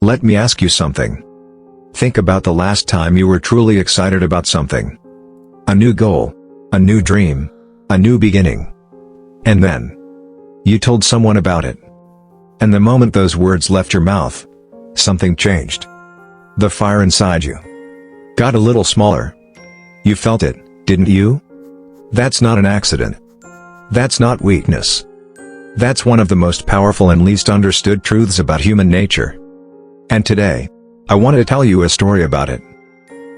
Let me ask you something. Think about the last time you were truly excited about something. A new goal, a new dream, a new beginning. And then, you told someone about it. And the moment those words left your mouth, something changed. The fire inside you got a little smaller. You felt it, didn't you? That's not an accident. That's not weakness. That's one of the most powerful and least understood truths about human nature. And today, I want to tell you a story about it.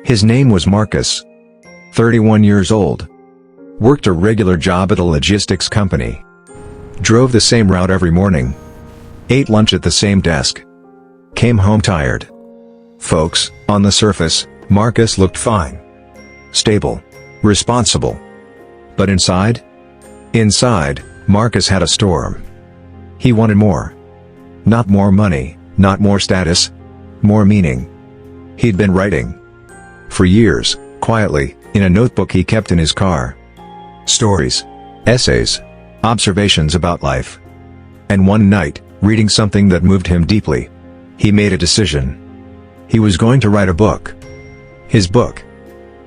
His name was Marcus. 31 years old. Worked a regular job at a logistics company. Drove the same route every morning. Ate lunch at the same desk. Came home tired. Folks, on the surface, Marcus looked fine. Stable. Responsible. But inside? Inside, Marcus had a storm. He wanted more. Not more money, not more status. More meaning. He'd been writing. For years, quietly, in a notebook he kept in his car. Stories. Essays. Observations about life. And one night, reading something that moved him deeply, he made a decision. He was going to write a book. His book.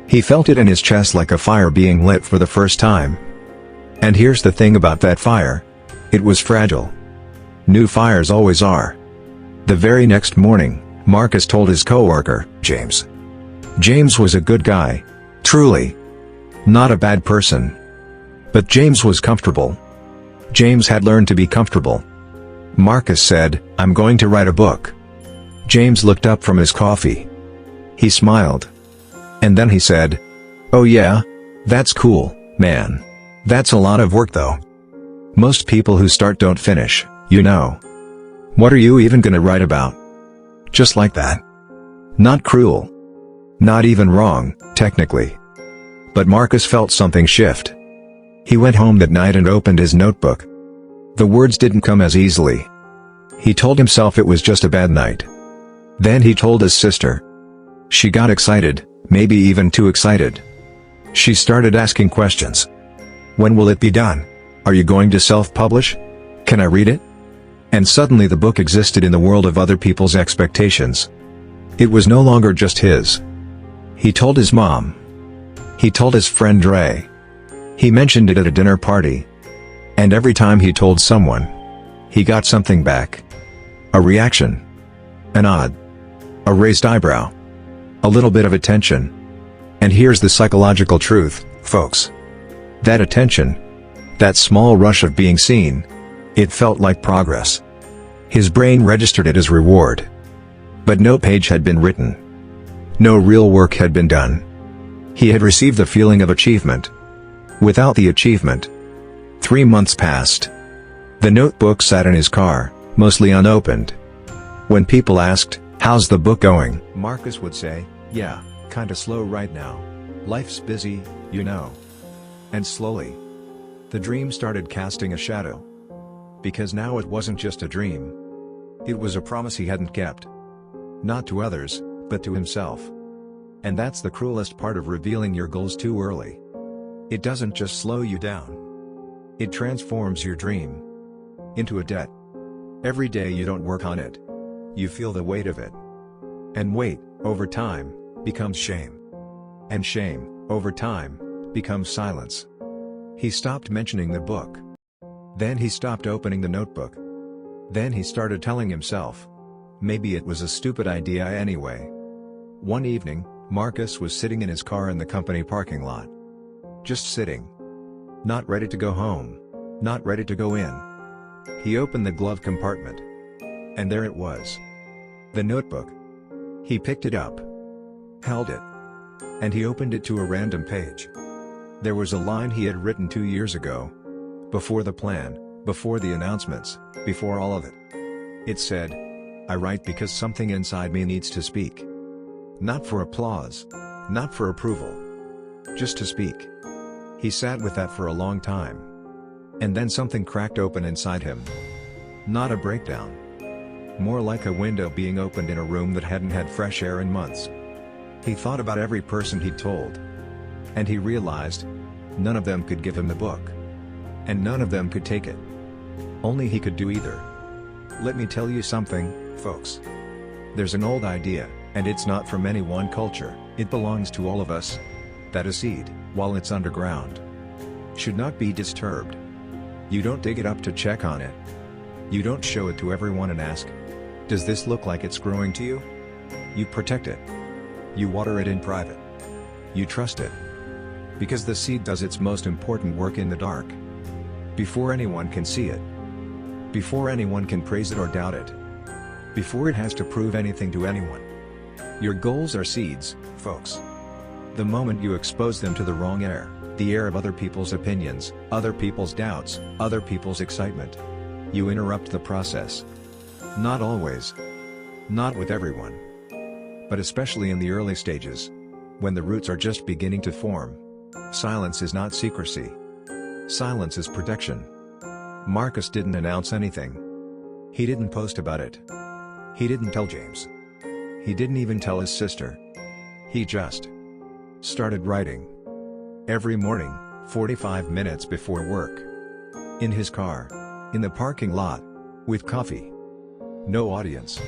He felt it in his chest like a fire being lit for the first time. And here's the thing about that fire. It was fragile. New fires always are. The very next morning, Marcus told his coworker, James. James was a good guy. Truly. Not a bad person. But James was comfortable. James had learned to be comfortable. Marcus said, "I'm going to write a book." James looked up from his coffee. He smiled. And then he said, "Oh yeah? That's cool, man. That's a lot of work though. Most people who start don't finish, you know. What are you even gonna write about?" Just like that. Not cruel. Not even wrong, technically. But Marcus felt something shift. He went home that night and opened his notebook. The words didn't come as easily. He told himself it was just a bad night. Then he told his sister. She got excited, maybe even too excited. She started asking questions. When will it be done? Are you going to self-publish? Can I read it? And suddenly the book existed in the world of other people's expectations. It was no longer just his. He told his mom. He told his friend Ray. He mentioned it at a dinner party. And every time he told someone, he got something back. A reaction. An nod. A raised eyebrow. A little bit of attention. And here's the psychological truth, folks. That attention, that small rush of being seen, it felt like progress. His brain registered it as reward. But no page had been written. No real work had been done. He had received the feeling of achievement. Without the achievement. 3 months passed. The notebook sat in his car, mostly unopened. When people asked, "How's the book going?" Marcus would say, "Yeah, kinda slow right now. Life's busy, you know." And slowly, the dream started casting a shadow. Because now it wasn't just a dream. It was a promise he hadn't kept. Not to others, but to himself. And that's the cruelest part of revealing your goals too early. It doesn't just slow you down. It transforms your dream into a debt. Every day you don't work on it, you feel the weight of it. And weight, over time, becomes shame. And shame, over time, becomes silence. He stopped mentioning the book. Then he stopped opening the notebook. Then he started telling himself, maybe it was a stupid idea anyway. One evening, Marcus was sitting in his car in the company parking lot. Just sitting. Not ready to go home. Not ready to go in. He opened the glove compartment. And there it was. The notebook. He picked it up. Held it. And he opened it to a random page. There was a line he had written 2 years ago. Before the plan, before the announcements, before all of it. It said, "I write because something inside me needs to speak. Not for applause. Not for approval. Just to speak." He sat with that for a long time. And then something cracked open inside him. Not a breakdown. More like a window being opened in a room that hadn't had fresh air in months. He thought about every person he'd told. And he realized, none of them could give him the book. And none of them could take it. Only he could do either. Let me tell you something, folks. There's an old idea, and it's not from any one culture, it belongs to all of us, that a seed, while it's underground, should not be disturbed. You don't dig it up to check on it. You don't show it to everyone and ask, does this look like it's growing to you? You protect it. You water it in private. You trust it. Because the seed does its most important work in the dark. Before anyone can see it. Before anyone can praise it or doubt it. Before it has to prove anything to anyone. Your goals are seeds, folks. The moment you expose them to the wrong air, the air of other people's opinions, other people's doubts, other people's excitement, you interrupt the process. Not always. Not with everyone. But especially in the early stages. When the roots are just beginning to form. Silence is not secrecy. Silence is protection. Marcus didn't announce anything. He didn't post about it. He didn't tell James. He didn't even tell his sister. He just started writing. Every morning, 45 minutes before work. In his car. In the parking lot. With coffee. No audience.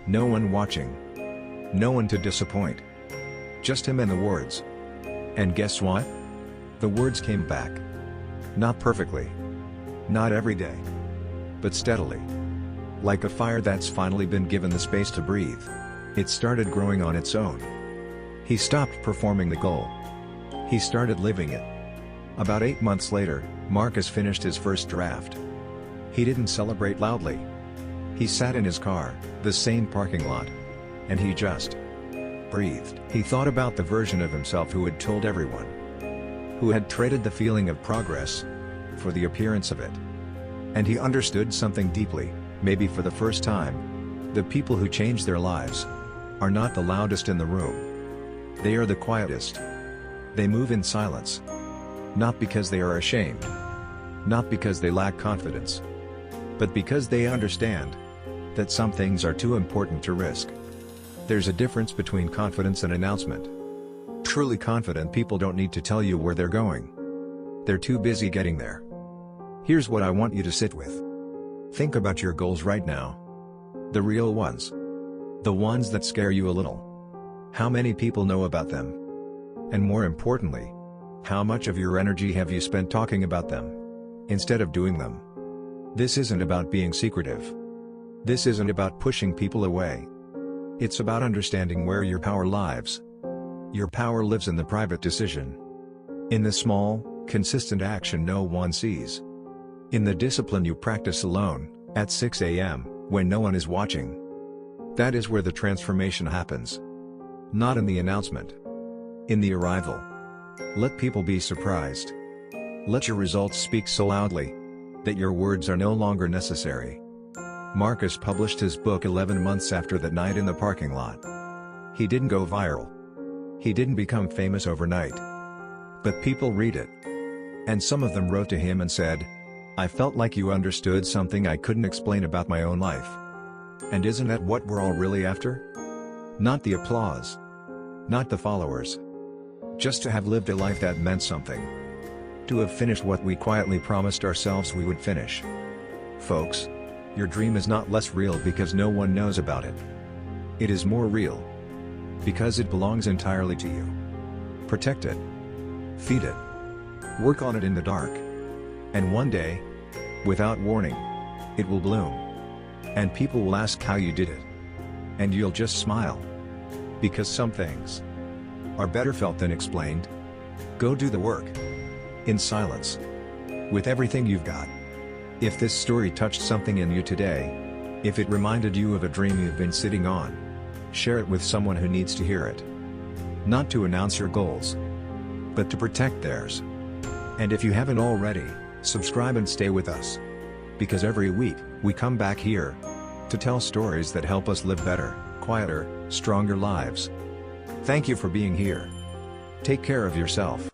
No one watching. No one to disappoint. Just him and the words. And guess what? The words came back. Not perfectly. Not every day. But steadily. Like a fire that's finally been given the space to breathe. It started growing on its own. He stopped performing the goal. He started living it. About 8 months later, Marcus finished his first draft. He didn't celebrate loudly. He sat in his car, the same parking lot. And he just breathed. He thought about the version of himself who had told everyone. Who had traded the feeling of progress for the appearance of it. And he understood something deeply, maybe for the first time. The people who change their lives are not the loudest in the room. They are the quietest. They move in silence. Not because they are ashamed. Not because they lack confidence. But because they understand that some things are too important to risk. There's a difference between confidence and announcement. Truly confident people don't need to tell you where they're going. They're too busy getting there. Here's what I want you to sit with. Think about your goals right now. The real ones. The ones that scare you a little. How many people know about them? And more importantly, how much of your energy have you spent talking about them, instead of doing them? This isn't about being secretive. This isn't about pushing people away. It's about understanding where your power lives. Your power lives in the private decision. In the small, consistent action no one sees. In the discipline you practice alone, at 6 a.m., when no one is watching. That is where the transformation happens. Not in the announcement. In the arrival. Let people be surprised. Let your results speak so loudly that your words are no longer necessary. Marcus published his book 11 months after that night in the parking lot. He didn't go viral. He didn't become famous overnight. But people read it. And some of them wrote to him and said, I felt like you understood something I couldn't explain about my own life. And isn't that what we're all really after? Not the applause. Not the followers. Just to have lived a life that meant something. To have finished what we quietly promised ourselves we would finish. Folks, your dream is not less real because no one knows about it. It is more real. Because it belongs entirely to you. Protect it. Feed it. Work on it in the dark. And one day, without warning, it will bloom. And people will ask how you did it. And you'll just smile. Because some things are better felt than explained. Go do the work. In silence. With everything you've got. If this story touched something in you today, if it reminded you of a dream you've been sitting on, share it with someone who needs to hear it. Not to announce your goals, but to protect theirs. And if you haven't already, subscribe and stay with us. Because every week, we come back here to tell stories that help us live better, quieter, stronger lives. Thank you for being here. Take care of yourself.